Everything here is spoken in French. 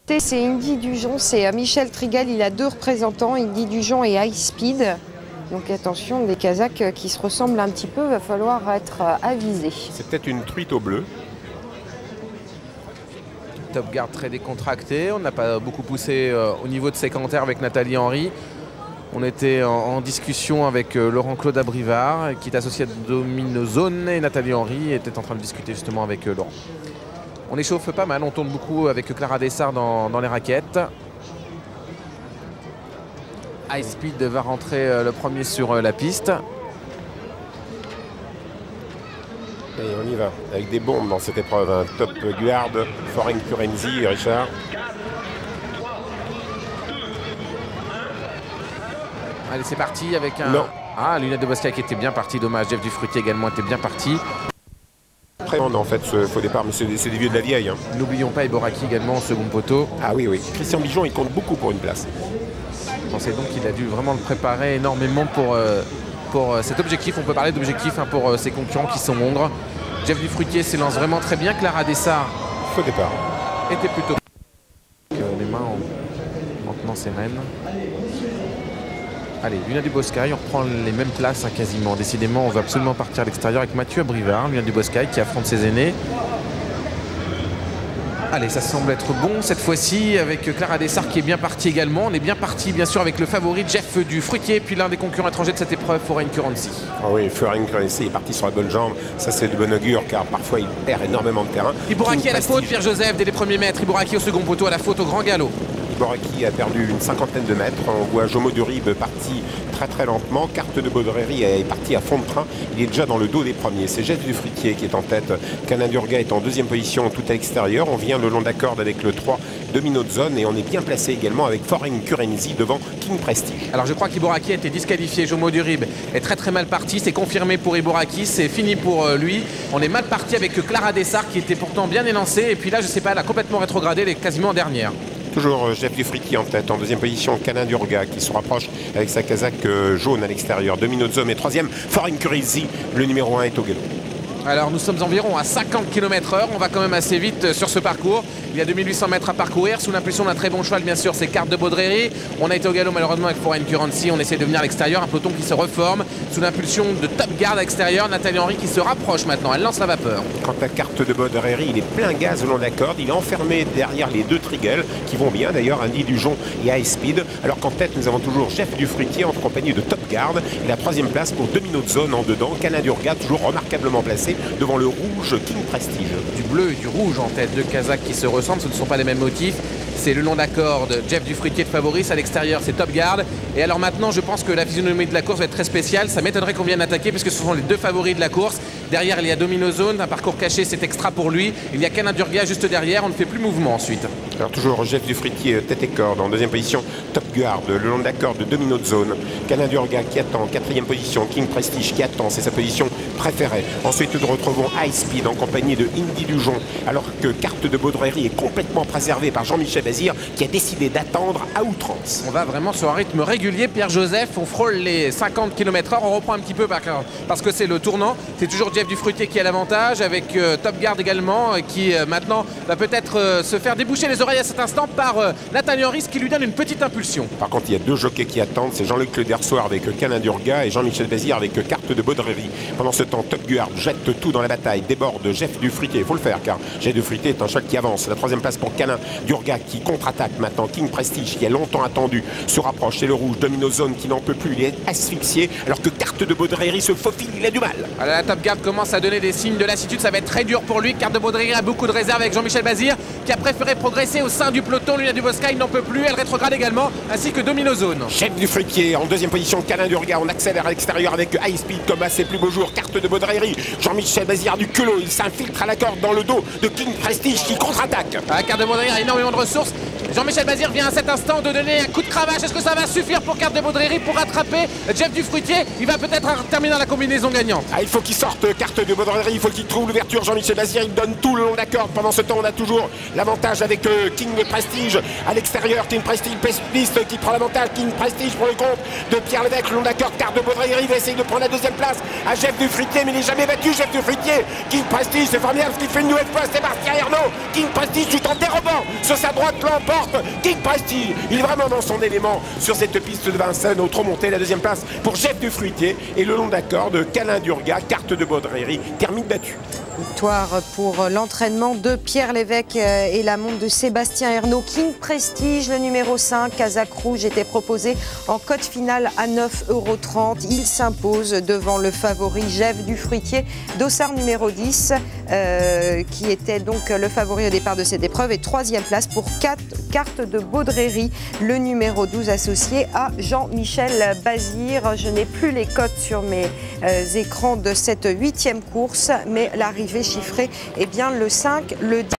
C'est Indy Dujon, c'est Michel Trigal, il a deux représentants, Indy Dujon et High Speed. Donc attention, des Kazakhs qui se ressemblent un petit peu, va falloir être avisé. C'est peut-être une truite au bleu. Top Guard très décontracté, on n'a pas beaucoup poussé au niveau de ses cantaires avec Nathalie Henry. On était en discussion avec Laurent-Claude Abrivard, qui est associé à Dominozone, et Nathalie Henry était en train de discuter justement avec Laurent. On échauffe pas mal, on tourne beaucoup avec Clara Dessart dans les raquettes. High Speed va rentrer le premier sur la piste. Et on y va, avec des bombes dans cette épreuve. Un Top Guard, Foreign Currency, Richard. Allez, c'est parti avec un... Non. Ah, Lunette de Bosca qui était bien parti, dommage. Jeff Dufrutier également était bien parti. Très bon en fait ce faux départ, mais c'est des vieux de la vieille. Hein. N'oublions pas Iboraki également au second poteau. Ah oui, oui. Christian Bijon, il compte beaucoup pour une place. Je pensais donc qu'il a dû vraiment le préparer énormément pour cet objectif. On peut parler d'objectif pour ses concurrents qui sont hongres. Jeff Dufrutier s'élance vraiment très bien. Clara Dessart Faux départ. était plutôt... les mains en tenant ses rênes. Allez, Luna du Boscaï, on reprend les mêmes places hein, quasiment. Décidément, on va absolument partir à l'extérieur avec Mathieu Abrivard, Luna du Boscaï qui affronte ses aînés. Allez, ça semble être bon cette fois-ci avec Clara Dessart qui est bien partie également. On est bien parti bien sûr avec le favori Jeff Dufrutier, puis l'un des concurrents étrangers de cette épreuve, Foreign Currency. Ah oui, Foreign Currency est parti sur la bonne jambe. Ça c'est de bon augure car parfois il perd énormément de terrain. Iboraki à la faute, Pierre-Joseph dès les premiers mètres. Iboraki au second poteau à la faute au grand galop. Iboraki a perdu une cinquantaine de mètres. On voit Jomo Durib parti très lentement. Carte de Baudrerie est parti à fond de train. Il est déjà dans le dos des premiers. C'est Jeff Dufrutier qui est en tête. Canadurga est en deuxième position tout à l'extérieur. On vient le long de la corde avec le 3 Domino de Zone et on est bien placé également avec Foreign Currency devant King Prestige. Alors je crois qu'Iboraki a été disqualifié. Jomo Durib est très mal parti. C'est confirmé pour Iboraki. C'est fini pour lui. On est mal parti avec Clara Dessart qui était pourtant bien élancée. Et puis là, je sais pas, elle a complètement rétrogradé. Elle est quasiment dernière. Toujours Jeff Dufrutier en tête, en deuxième position Canadurga qui se rapproche avec sa casaque jaune à l'extérieur. Domino de Zone est troisième, Foreign Currency, le numéro 1 est au galop. Alors nous sommes environ à 50 km/h, on va quand même assez vite sur ce parcours. Il y a 2800 mètres à parcourir, sous l'impulsion d'un très bon cheval bien sûr, c'est Carte de Baudrerie. On a été au galop malheureusement avec Foreign Currency, on essaie de venir à l'extérieur, un peloton qui se reforme, sous l'impulsion de Top Guard à l'extérieur, Nathalie Henry qui se rapproche maintenant, elle lance la vapeur. Quant à Carte de Baudrerie, il est plein gaz au long de la corde, il est enfermé derrière les deux Trigel, qui vont bien d'ailleurs, Indy Dujon et High Speed. Alors qu'en tête nous avons toujours Jeff Dufrutier en compagnie de Top Guard, et la troisième place pour Domino de Zone en dedans, Canadurga toujours remarquablement placé devant le rouge King Prestige. Du bleu et du rouge en tête, deux Kazakhs qui se ressemblent, ce ne sont pas les mêmes motifs. C'est le long de la corde, Jeff Dufrutier de Favoris, à l'extérieur c'est Top Guard. Et alors maintenant je pense que la physionomie de la course va être très spéciale, ça m'étonnerait qu'on vienne attaquer puisque ce sont les deux favoris de la course. Derrière il y a Domino Zone, un parcours caché c'est extra pour lui. Il y a Canadurga juste derrière, on ne fait plus mouvement ensuite. Alors toujours Jeff Dufrutier tête et corde, en deuxième position Top Guard, le long de la corde de Domino Zone. Canadurga qui attend, quatrième position, King Prestige qui attend, c'est sa position préférée. Ensuite nous retrouvons High Speed en compagnie de Indy Dujon, alors que Carte de Baudrerie est complètement préservée par Jean-Michel Bazir qui a décidé d'attendre à outrance. On va vraiment sur un rythme régulier, Pierre-Joseph, on frôle les 50 km/h, on reprend un petit peu parce que c'est le tournant. C'est toujours Jeff Dufrutier qui a l'avantage, avec Top Guard également, qui maintenant va peut-être se faire déboucher les oreilles à cet instant par Nathalie Henry, qui lui donne une petite impulsion. Par contre, il y a deux jockeys qui attendent, c'est Jean-Luc Ledersoir avec Canadurga et Jean-Michel Bazir avec Carte de Baudrerie. Pendant ce temps, Top Guard jette tout dans la bataille, déborde Jeff Dufrutier, il faut le faire car Jeff Dufrutier est un cheval qui avance. La troisième place pour Canadurga qui contre-attaque maintenant. King Prestige qui a longtemps attendu se rapproche, c'est le rouge. Domino Zone qui n'en peut plus, il est asphyxié alors que Carte de Baudrerie se faufile, il a du mal. Alors la Top Guard commence à donner des signes de lassitude, ça va être très dur pour lui. Carte de Baudrerie a beaucoup de réserve avec Jean-Michel Bazir qui a préféré progresser au sein du peloton. Luna du Boscaï n'en peut plus, elle rétrograde également, ainsi que Domino Zone. Chef du Dufrutier en deuxième position, Canadurga, on accélère à l'extérieur avec High Speed comme à ses plus beaux jours. Carte de Baudrerie, Jean-Michel Bazir du culot, il s'infiltre à la corde dans le dos de King Prestige qui contre-attaque. La Carte de Baudrerie a énormément de ressources. Jean-Michel Bazir vient à cet instant de donner un coup de cravache. Est-ce que ça va suffire pour Carte de Baudrerie pour rattraper Jeff Dufruitier? Il va peut-être terminer dans la combinaison gagnante. Ah, il faut qu'il sorte Carte de Baudrerie, il faut qu'il trouve l'ouverture. Jean-Michel Bazir, il donne tout le long de la corde. Pendant ce temps, on a toujours l'avantage avec King Prestige à l'extérieur. King Prestige piste qui prend l'avantage. King Prestige pour le compte de Pierre Lévesque le long de la corde. Carte de Baudrerie va essayer de prendre la deuxième place à Jeff Dufruitier, mais il n'est jamais battu. Jeff Dufruitier, King Prestige, c'est formidable ce qu'il fait une nouvelle fois. Sébastien Ernaud, King Prestige tout en dérobant sur sa droite l'emporte. King Prestige, il est vraiment dans son élément sur cette piste de Vincennes. Au trop monté, la deuxième place pour Jeff Dufruitier et le long d'accord de Calin Durga. Carte de Baudrerie termine battue. Victoire pour l'entraînement de Pierre Lévesque et la montre de Sébastien Ernaud. King Prestige, le numéro 5, Kazakh Rouge, était proposé en cote finale à 9,30 €. Il s'impose devant le favori Jeff Dufruitier, dossard numéro 10, qui était donc le favori au départ de cette épreuve. Et troisième place pour Carte de Baudrerie, le numéro 12 associé à Jean-Michel Bazir. Je n'ai plus les cotes sur mes écrans de cette 8e course, mais l'arrivée chiffrée, eh bien, le 5, le 10.